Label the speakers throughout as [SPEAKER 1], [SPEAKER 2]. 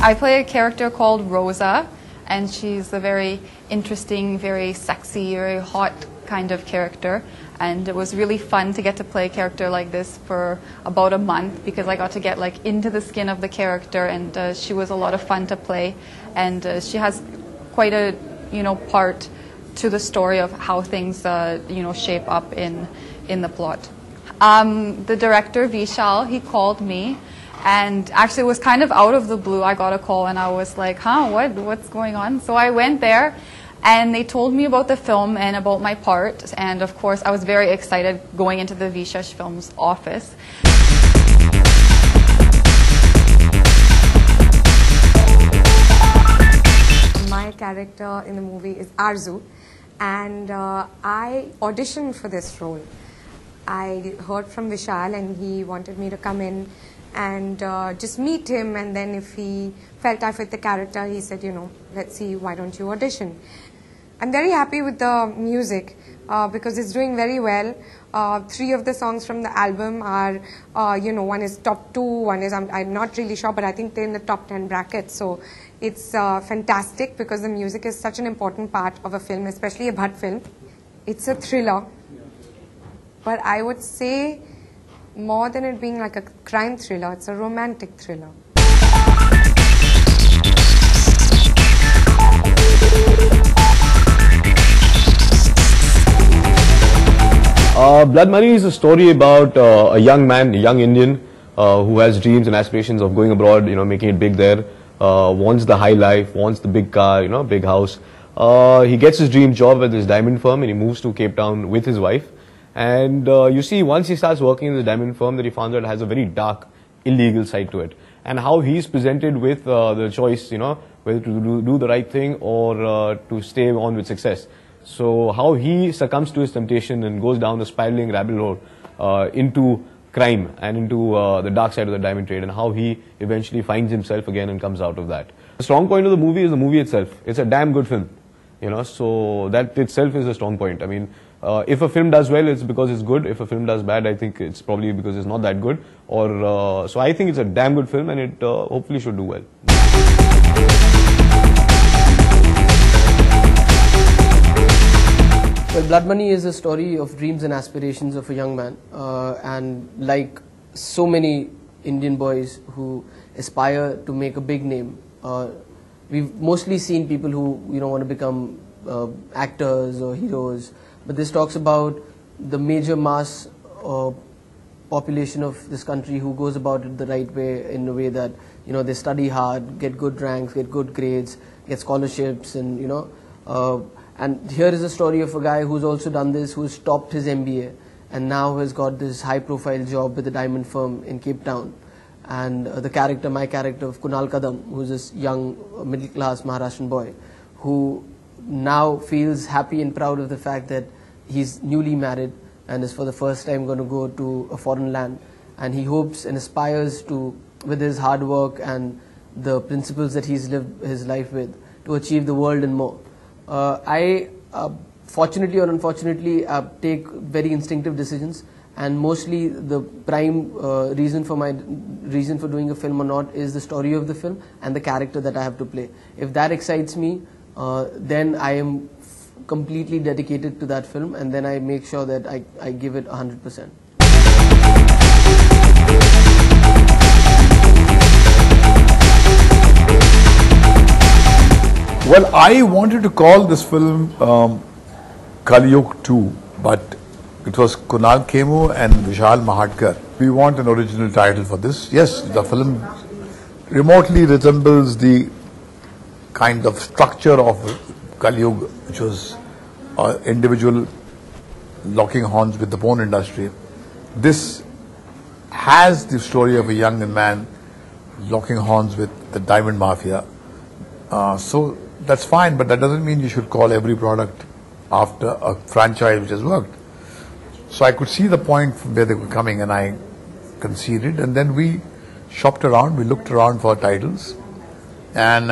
[SPEAKER 1] I play a character called Rosa, and she's a very interesting, very sexy, very hot kind of character. And it was really fun to get to play a character like this for about a month, because I got to get like into the skin of the character, and she was a lot of fun to play. And she has quite a part to the story of how things shape up in the plot. The director Vishal, he called me, and actually it was kind of out of the blue. I got a call and I was like, what's going on? So I went there and they told me about the film and about my part, and of course I was very excited going into the Vishesh Films office.
[SPEAKER 2] My character in the movie is Arzu, and I auditioned for this role. I heard from Vishal and he wanted me to come in and just meet him, and then if he felt I fit the character, he said, let's see, why don't you audition? I'm very happy with the music because it's doing very well. 3 of the songs from the album are, one is top 2, one is, I'm not really sure, but I think they're in the top 10 bracket. So it's fantastic because the music is such an important part of a film, especially a Bhatt film. It's a thriller, but I would say more than it being like a crime thriller, it's a romantic thriller.
[SPEAKER 3] Blood Money is a story about a young man, a young Indian who has dreams and aspirations of going abroad, making it big there, wants the high life, wants the big car, big house. He gets his dream job at this diamond firm and he moves to Cape Town with his wife. And you see, once he starts working in this diamond firm, that he found out it has a very dark, illegal side to it. And how he's presented with the choice, whether to do the right thing or to stay on with success. So how he succumbs to his temptation and goes down the spiraling rabbit hole into crime and into the dark side of the diamond trade, and how he eventually finds himself again and comes out of that. The strong point of the movie is the movie itself. It's a damn good film, so that itself is a strong point. I mean, if a film does well, it's because it's good. If a film does bad, I think it's probably because it's not that good. Or so I think it's a damn good film, and it hopefully should do well.
[SPEAKER 4] Well, Blood Money is a story of dreams and aspirations of a young man, and like so many Indian boys who aspire to make a big name, we've mostly seen people who want to become actors or heroes, but this talks about the major mass population of this country who goes about it the right way, in a way that they study hard, get good ranks, get good grades, get scholarships, and here is a story of a guy who's also done this, who's topped his MBA and now has got this high-profile job with a diamond firm in Cape Town. And my character of Kunal Khemu, who's this young middle-class Maharashtrian boy who now feels happy and proud of the fact that he's newly married and is for the first time going to go to a foreign land. And he hopes and aspires to, with his hard work and the principles that he's lived his life with, to achieve the world and more. I, fortunately or unfortunately, take very instinctive decisions, and mostly the prime reason for doing a film or not is the story of the film and the character that I have to play. If that excites me, then I am completely dedicated to that film, and then I make sure that I give it 100%.
[SPEAKER 5] Well, I wanted to call this film Kalyug 2, but it was Kunal Khemu and Vishal Mahadkar. We want an original title for this. Yes, the film remotely resembles the kind of structure of Kalyug, which was individual locking horns with the porn industry. This has the story of a young man locking horns with the diamond mafia. So that's fine, but that doesn't mean you should call every product after a franchise which has worked. So I could see the point from where they were coming, and I conceded, and then we shopped around, we looked around for titles, and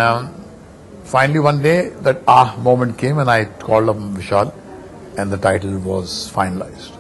[SPEAKER 5] finally one day that moment came, and I called up Vishal and the title was finalized.